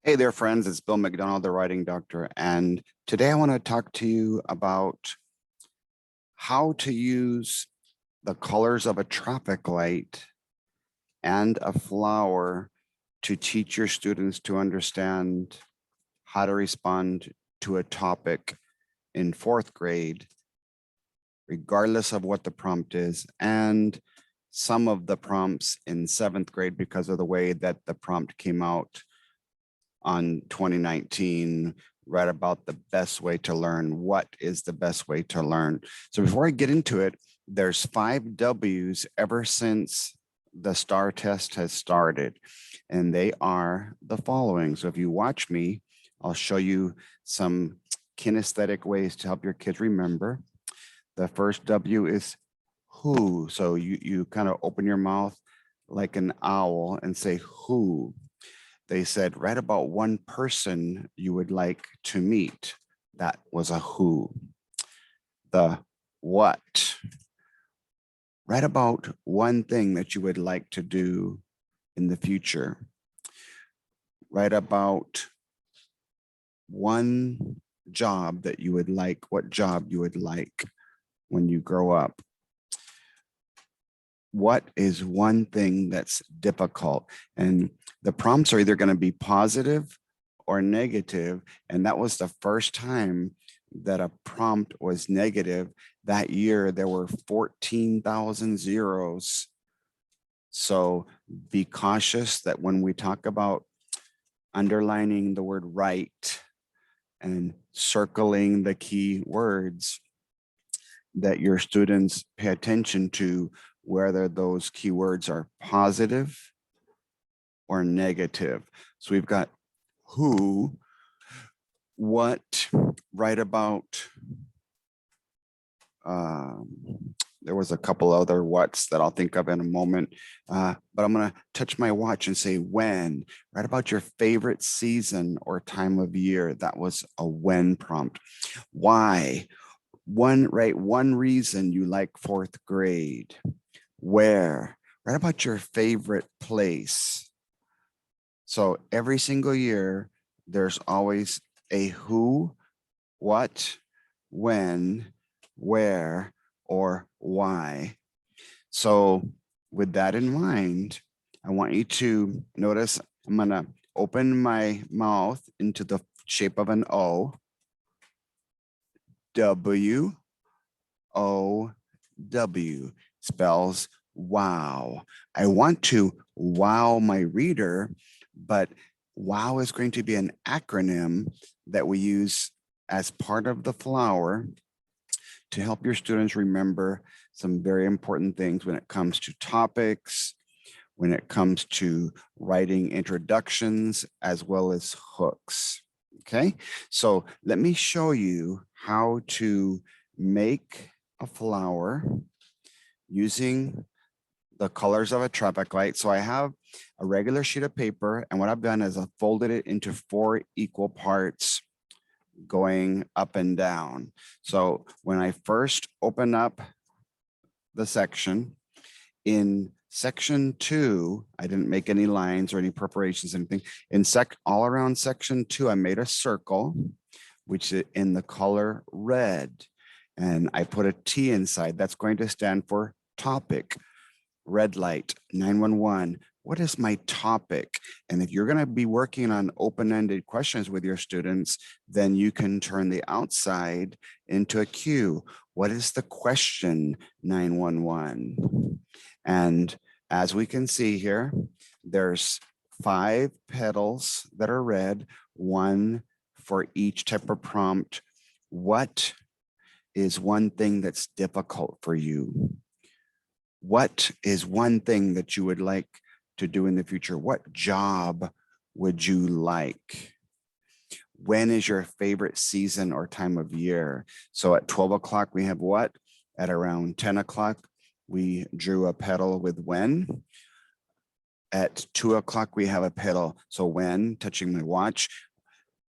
Hey there, friends. It's Bill MacDonald, the writing doctor. And today I want to talk to you about how to use the colors of a traffic light and a flower to teach your students to understand how to respond to a topic in fourth grade, regardless of what the prompt is, and some of the prompts in seventh grade because of the way that the prompt came out on 2019, right about the best way to learn. What is the best way to learn? So before I get into it, there's 5 W's ever since the STAR test has started, and they are the following. So if you watch me, I'll show you some kinesthetic ways to help your kids remember. The first W is who. So you kind of open your mouth like an owl and say who. They said, write about one person you would like to meet. That was a who. The what. Write about one thing that you would like to do in the future. Write about one job that you would like, what job you would like when you grow up. What is one thing that's difficult? And the prompts are either going to be positive or negative. And that was the first time that a prompt was negative. That year, there were 14,000 zeros. So be cautious that when we talk about underlining the word right and circling the key words, that your students pay attention to whether those keywords are positive or negative. So we've got who, what, write about. There was a couple other whats that I'll think of in a moment, but I'm going to touch my watch and say when. Write about your favorite season or time of year. That was a when prompt. Why? One reason you like fourth grade. Where? Write about your favorite place. So every single year, there's always a who, what, when, where, or why. So with that in mind, I want you to notice I'm going to open my mouth into the shape of an O. W-O-W spells wow. I want to wow my reader, but wow is going to be an acronym that we use as part of the flower to help your students remember some very important things when it comes to topics, when it comes to writing introductions, as well as hooks. Okay, so let me show you how to make a flower using the colors of a traffic light. So I have a regular sheet of paper, and what I've done is I've folded it into 4 equal parts going up and down. So when I first open up the section, in section 2, I didn't make any lines or any preparations, anything. In all around section 2, I made a circle, which is in the color red. And I put a T inside. That's going to stand for topic. Red light, 911. What is my topic? And if you're going to be working on open-ended questions with your students, then you can turn the outside into a Q. What is the question, 911? And as we can see here, there's 5 petals that are red, 1 for each type of prompt. What is one thing that's difficult for you? What is one thing that you would like to do in the future? What job would you like? When is your favorite season or time of year? So at 12 o'clock, we have what? At around 10 o'clock, we drew a petal with when. At 2 o'clock, we have a petal. So when, touching my watch.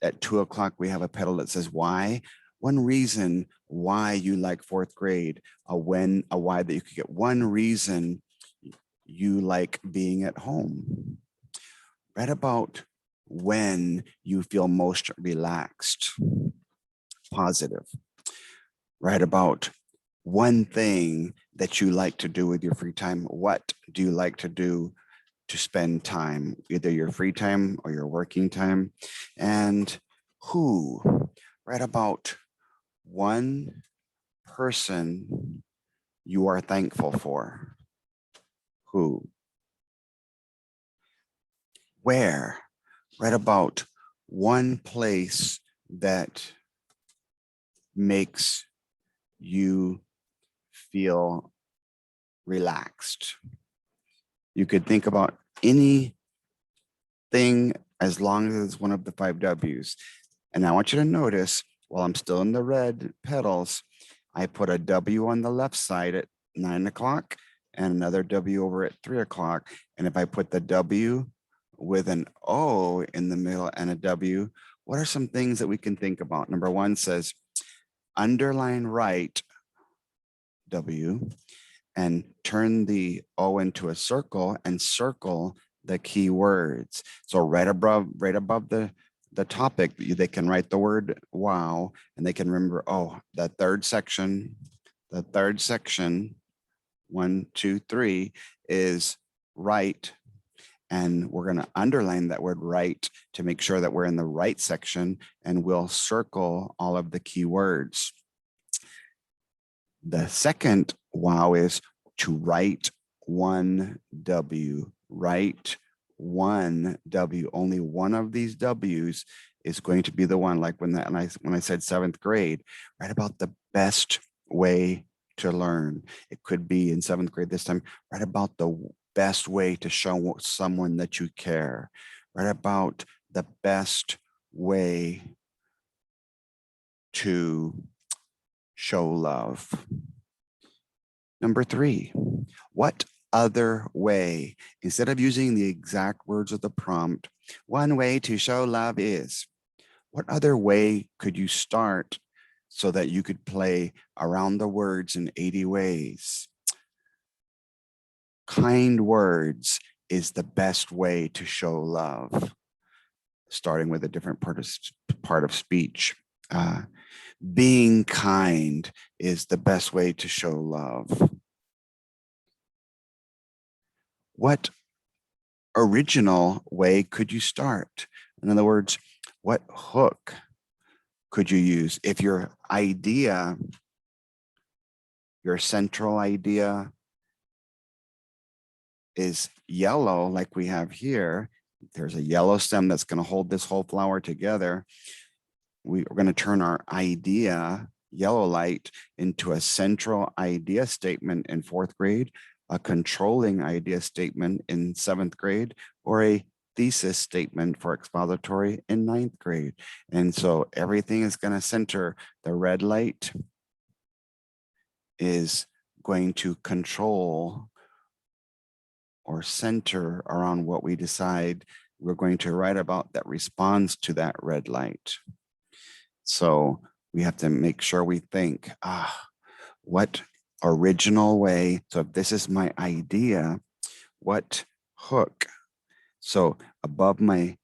At 2 o'clock, we have a petal that says why. One reason why you like fourth grade, a when, a why, that you could get one reason you like being at home. Write about when you feel most relaxed. Positive. Write about one thing that you like to do with your free time. What do you like to do to spend time, either your free time or your working time? And who? Write about one person you are thankful for. Who? Where? Write about one place that makes you feel relaxed. You could think about anything as long as it's one of the 5 W's. And I want you to notice, while I'm still in the red petals, I put a W on the left side at 9 o'clock and another W over at 3 o'clock. And if I put the W with an O in the middle and a W, what are some things that we can think about? Number 1 says, underline right, W, and turn the O into a circle and circle the key words. So right above the topic, they can write the word wow, and they can remember, oh, the third section, 1, 2, 3 is right. And we're going to underline that word right to make sure that we're in the right section, and we'll circle all of the key words. The second wow is to write 1 W. Write 1 W. Only one of these W's is going to be the one. Like when I said 7th grade, write about the best way to learn. It could be in 7th grade this time. Write about the best way to show someone that you care. Write about the best way to show love. Number 3, what other way? Instead of using the exact words of the prompt, one way to show love is, what other way could you start so that you could play around the words in 80 ways? Kind words is the best way to show love, starting with a different part of speech. Being kind is the best way to show love. What original way could you start? In other words, what hook could you use? If your idea, your central idea is yellow, like we have here, there's a yellow stem that's going to hold this whole flower together. We're going to turn our idea, yellow light, into a central idea statement in 4th grade, a controlling idea statement in 7th grade, or a thesis statement for expository in 9th grade. And so everything is going to center. The red light is going to control or center around what we decide we're going to write about that responds to that red light. So we have to make sure we think, what original way? So if this is my idea, what hook? So above my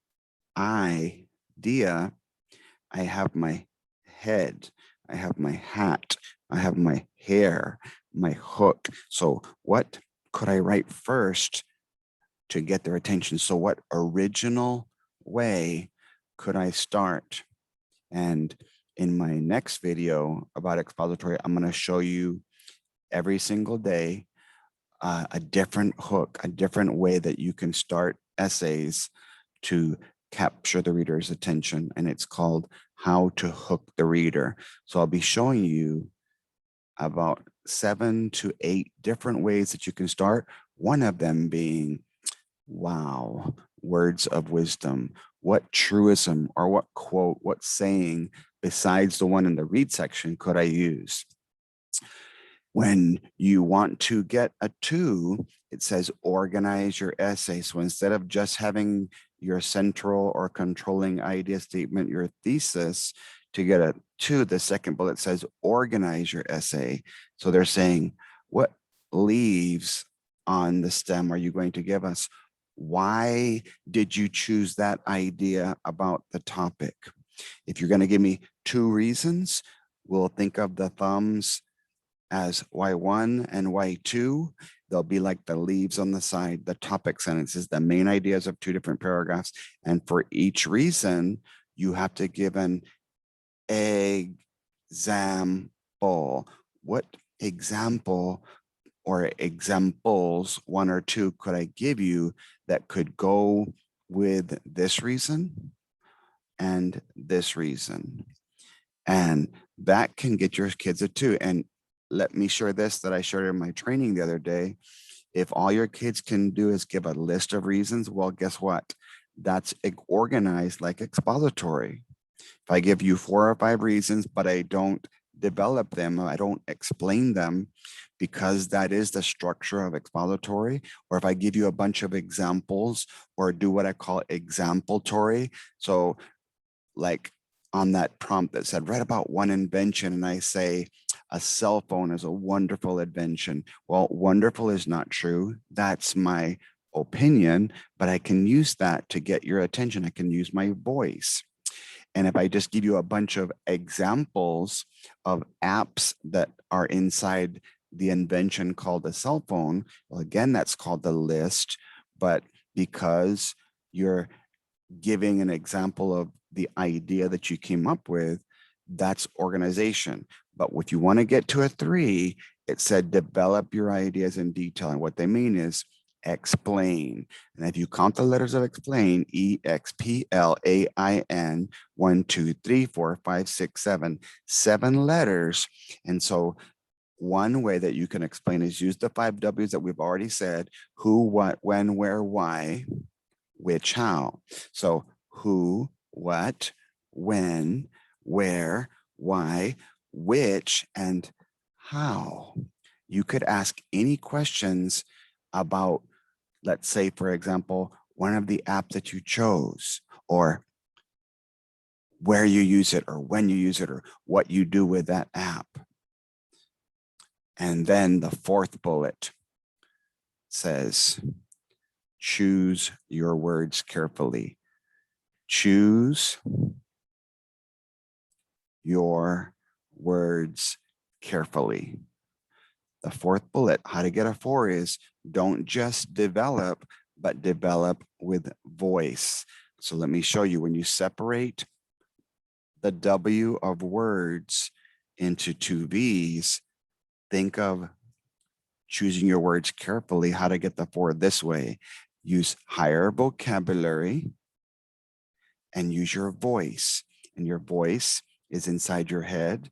idea, I have my head, I have my hat, I have my hair, my hook. So what could I write first to get their attention? So what original way could I start? And in my next video about expository, I'm going to show you every single day a different hook, a different way that you can start essays to capture the reader's attention. And it's called How to Hook the Reader. So I'll be showing you about 7 to 8 different ways that you can start. One of them being, wow, words of wisdom. What truism or what quote, what saying besides the one in the read section could I use? When you want to get a 2, it says organize your essay. So instead of just having your central or controlling idea statement, your thesis, to get a 2, the second bullet says organize your essay. So they're saying, what leaves on the stem are you going to give us? Why did you choose that idea about the topic? If you're going to give me 2 reasons, we'll think of the thumbs as Y1 and Y2. They'll be like the leaves on the side, the topic sentences, the main ideas of 2 different paragraphs. And for each reason, you have to give an example. What example or examples, 1 or 2, could I give you that could go with this reason and this reason? And that can get your kids a 2. And let me share this that I shared in my training the other day. If all your kids can do is give a list of reasons, well, guess what? That's organized like expository. If I give you 4 or 5 reasons, but I don't develop them, I don't explain them, because that is the structure of expository, or if I give you a bunch of examples or do what I call exampletory. So like on that prompt that said, write about one invention, and I say, a cell phone is a wonderful invention. Well, wonderful is not true. That's my opinion, but I can use that to get your attention. I can use my voice. And if I just give you a bunch of examples of apps that are inside the invention called a cell phone, well, again, that's called the list. But because you're giving an example of the idea that you came up with, that's organization. But if you want to get to a 3, it said develop your ideas in detail. And what they mean is explain. And if you count the letters of explain, EXPLAIN, 1, 2, 3, 4, 5, 6, 7, 7 letters. And so one way that you can explain is use the 5 W's that we've already said: who, what, when, where, why, which, how. So who, what, when, where, why, which, and how. You could ask any questions about, let's say, for example, one of the apps that you chose, or where you use it, or when you use it, or what you do with that app. And then the 4th bullet says, choose your words carefully. Choose your words carefully. The 4th bullet, how to get a 4, is don't just develop, but develop with voice. So let me show you. When you separate the W of words into 2 V's, think of choosing your words carefully. How to get the 4 this way: use higher vocabulary and use your voice. And your voice is inside your head.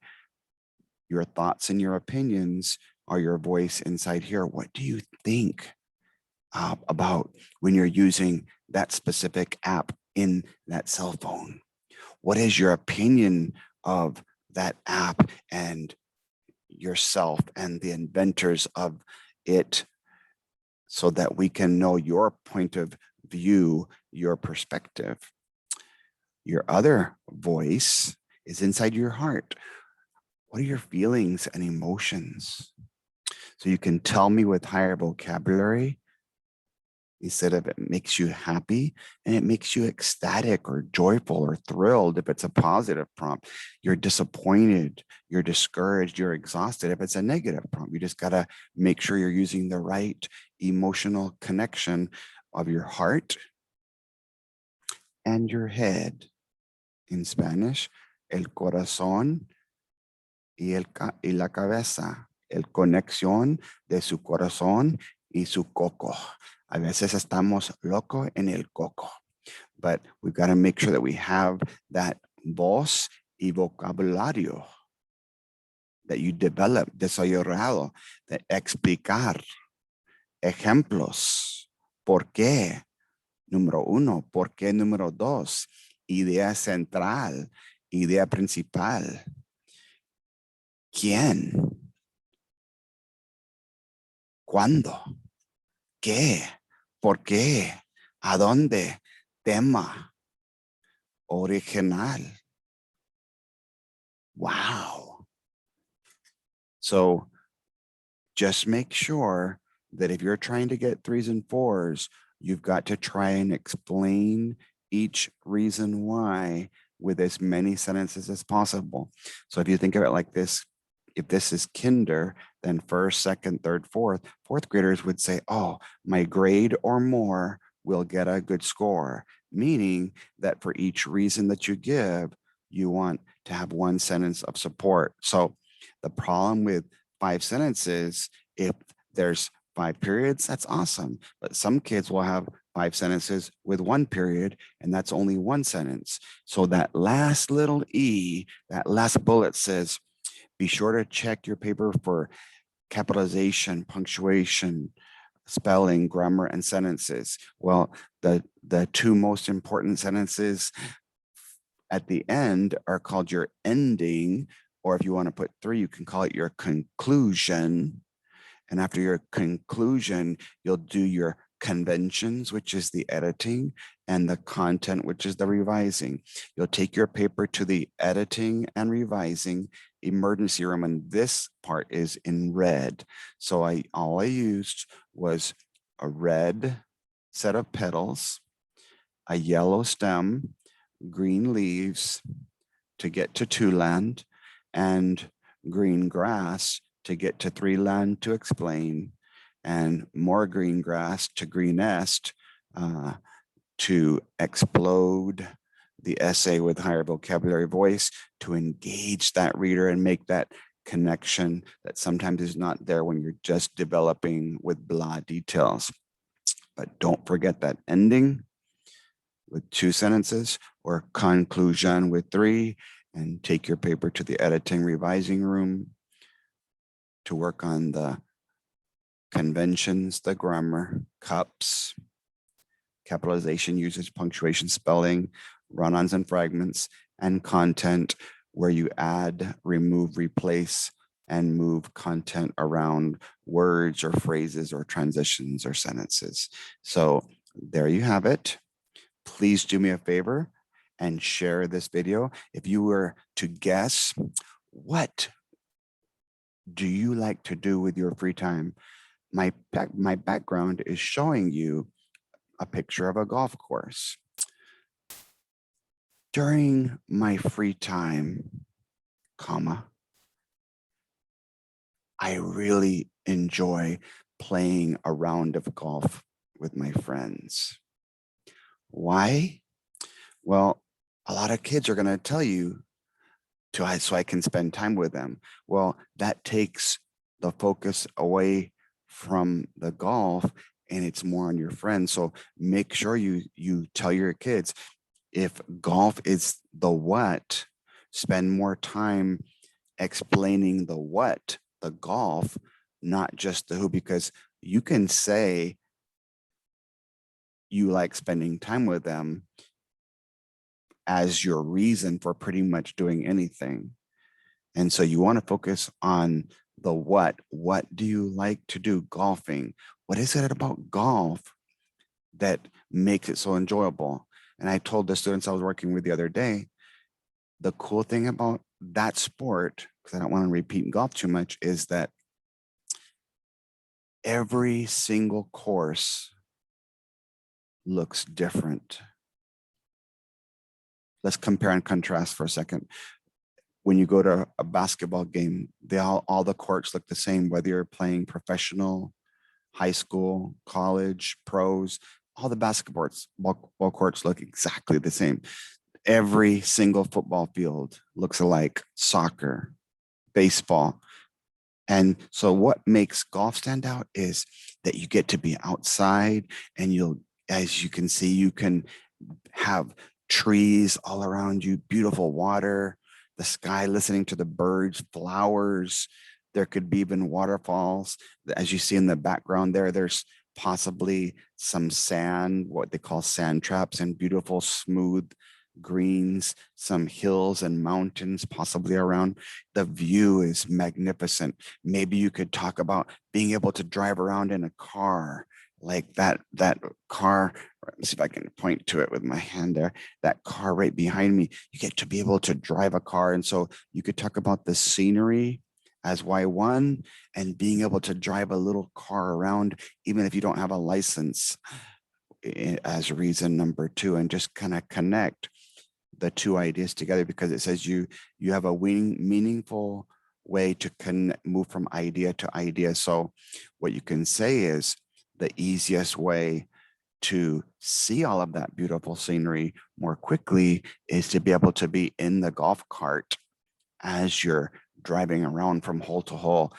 Your thoughts and your opinions are your voice inside here. What do you think about when you're using that specific app in that cell phone? What is your opinion of that app and yourself and the inventors of it, so that we can know your point of view, your perspective? Your other voice is inside your heart. What are your feelings and emotions? So you can tell me with higher vocabulary, instead of it makes you happy, and it makes you ecstatic or joyful or thrilled if it's a positive prompt. You're disappointed, you're discouraged, you're exhausted if it's a negative prompt. You just got to make sure you're using the right emotional connection of your heart and your head. In Spanish, el corazón y la cabeza, el conexión de su corazón y su coco. A veces estamos locos en el coco, but we've got to make sure that we have that voz y vocabulario that you develop, desarrollado, de explicar, ejemplos, por qué, número 1, por qué, número 2, idea central, idea principal, quién, cuándo, qué, por qué, a dónde, tema, original. Wow. So just make sure that if you're trying to get 3s and 4s, you've got to try and explain each reason why with as many sentences as possible. So if you think of it like this, if this is kinder, then first, second, third, fourth graders would say, oh, my grade or more will get a good score, meaning that for each reason that you give, you want to have one sentence of support. So the problem with 5 sentences, if there's 5 periods, that's awesome. But some kids will have 5 sentences with 1 period, and that's only 1 sentence. So that last little E, that last bullet says, be sure to check your paper for capitalization, punctuation, spelling, grammar, and sentences. Well, the 2 most important sentences at the end are called your ending, or if you want to put 3, you can call it your conclusion. And after your conclusion, you'll do your conventions, which is the editing, and the content, which is the revising. You'll take your paper to the editing and revising emergency room, and this part is in red. So all I used was a red set of petals, a yellow stem, green leaves to get to 2 land, and green grass to get to 3 land to explain, and more green grass to greenest to explode the essay with higher vocabulary voice, to engage that reader and make that connection that sometimes is not there when you're just developing with blah details. But don't forget that ending with 2 sentences, or conclusion with 3, and take your paper to the editing revising room to work on the conventions, the grammar, cups, capitalization, usage, punctuation, spelling, run-ons and fragments, and content, where you add, remove, replace, and move content around words or phrases or transitions or sentences. So there you have it. Please do me a favor and share this video. If you were to guess, what do you like to do with your free time? My background is showing you a picture of a golf course. During my free time, I really enjoy playing a round of golf with my friends. Why? Well, a lot of kids are going to tell you so I can spend time with them. Well, that takes the focus away from the golf, and it's more on your friends. So make sure you tell your kids, if golf is the what, spend more time explaining the what, the golf, not just the who, because you can say you like spending time with them as your reason for pretty much doing anything. And so you want to focus on the what. What do you like to do? Golfing. What is it about golf that makes it so enjoyable? And I told the students I was working with the other day, the cool thing about that sport, because I don't want to repeat golf too much, is that every single course looks different. Let's compare and contrast for a second. When you go to a basketball game, all the courts look the same, whether you're playing professional, high school, college, pros, all the basketball courts look exactly the same. Every single football field looks alike, soccer, baseball. And so what makes golf stand out is that you get to be outside, and as you can see, you can have trees all around you, beautiful water, the sky, listening to the birds, flowers. There could be even waterfalls. As you see in the background there's possibly some sand, what they call sand traps, and beautiful smooth greens, some hills and mountains possibly around. The view is magnificent. Maybe you could talk about being able to drive around in a car, like that car. Let me see if I can point to it with my hand there. That car right behind me, you get to be able to drive a car. And so you could talk about the scenery as Y1, and being able to drive a little car around, even if you don't have a license. as reason number 2, and just kind of connect the two ideas together, because it says you have a meaningful way to move from idea to idea. So what you can say is the easiest way to see all of that beautiful scenery more quickly is to be able to be in the golf cart as you're driving around from hole to hole,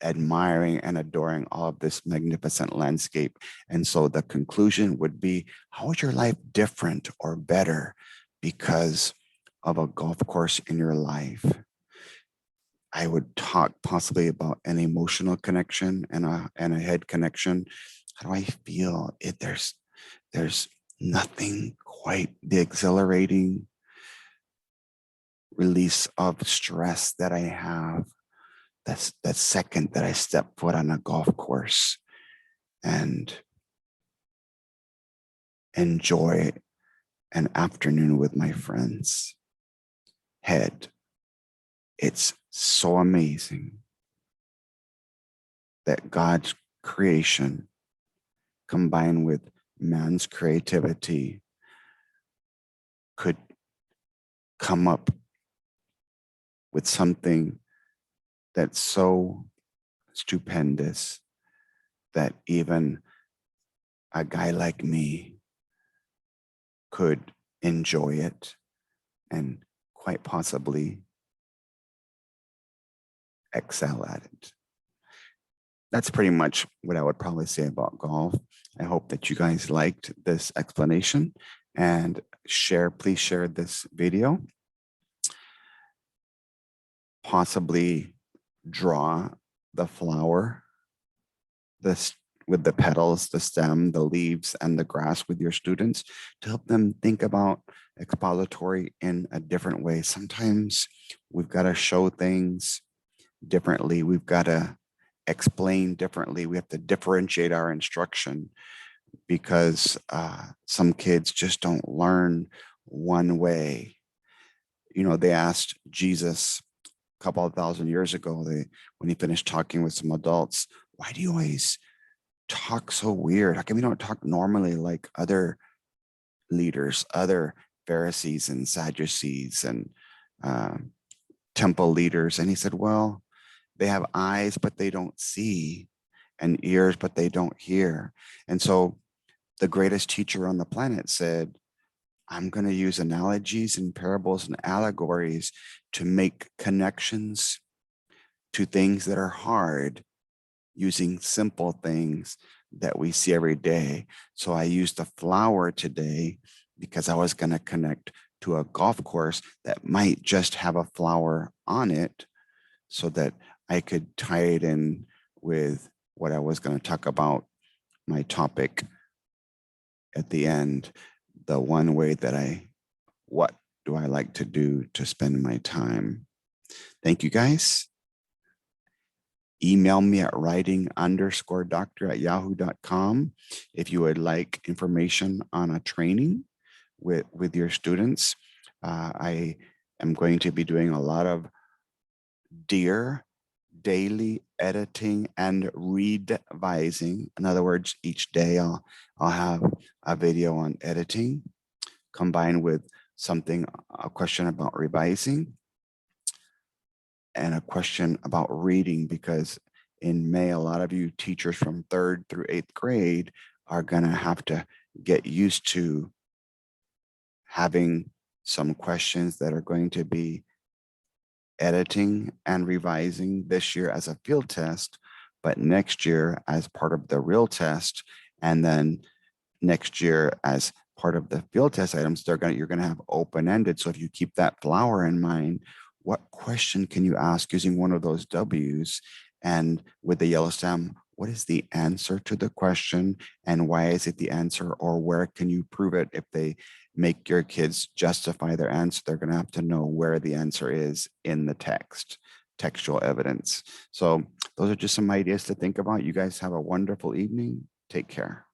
admiring and adoring all of this magnificent landscape. And so the conclusion would be, how is your life different or better because of a golf course in your life? I would talk possibly about an emotional connection and a head connection. How do I feel? There's nothing quite the exhilarating release of stress that I have. That's that second that I step foot on a golf course and enjoy an afternoon with my friends. Head. It's so amazing that God's creation combined with man's creativity could come up with something that's so stupendous that even a guy like me could enjoy it and quite possibly excel at it. That's pretty much what I would probably say about golf. I hope that you guys liked this explanation, and please share this video. Possibly draw the flower, with the petals, the stem, the leaves, and the grass with your students to help them think about expository in a different way. Sometimes we've got to show things differently. We've got to explain differently. We have to differentiate our instruction, because some kids just don't learn one way. They asked Jesus a couple of thousand years ago, when he finished talking with some adults, why do you always talk so weird? How come you don't talk normally like other leaders, other Pharisees and Sadducees and temple leaders? And he said, well, they have eyes, but they don't see, and ears, but they don't hear. And so the greatest teacher on the planet said, I'm going to use analogies and parables and allegories to make connections to things that are hard, using simple things that we see every day. So I used the flower today because I was going to connect to a golf course that might just have a flower on it, so that I could tie it in with what I was going to talk about, my topic at the end, the one way that what do I like to do to spend my time? Thank you, guys. Email me at writing_doctor@yahoo.com if you would like information on a training with your students. I am going to be doing a lot of daily editing and revising. In other words, each day I'll have a video on editing combined with a question about revising and a question about reading, because in May, a lot of you teachers from 3rd through 8th grade are going to have to get used to having some questions that are going to be editing and revising this year as a field test, but next year as part of the real test, and then next year as part of the field test items, you're going to have open-ended. So if you keep that flower in mind, what question can you ask using one of those W's? And with the yellow stem, what is the answer to the question, and why is it the answer, or where can you prove it? If they make your kids justify their answer, they're going to have to know where the answer is in the textual evidence. So those are just some ideas to think about. You guys have a wonderful evening. Take care.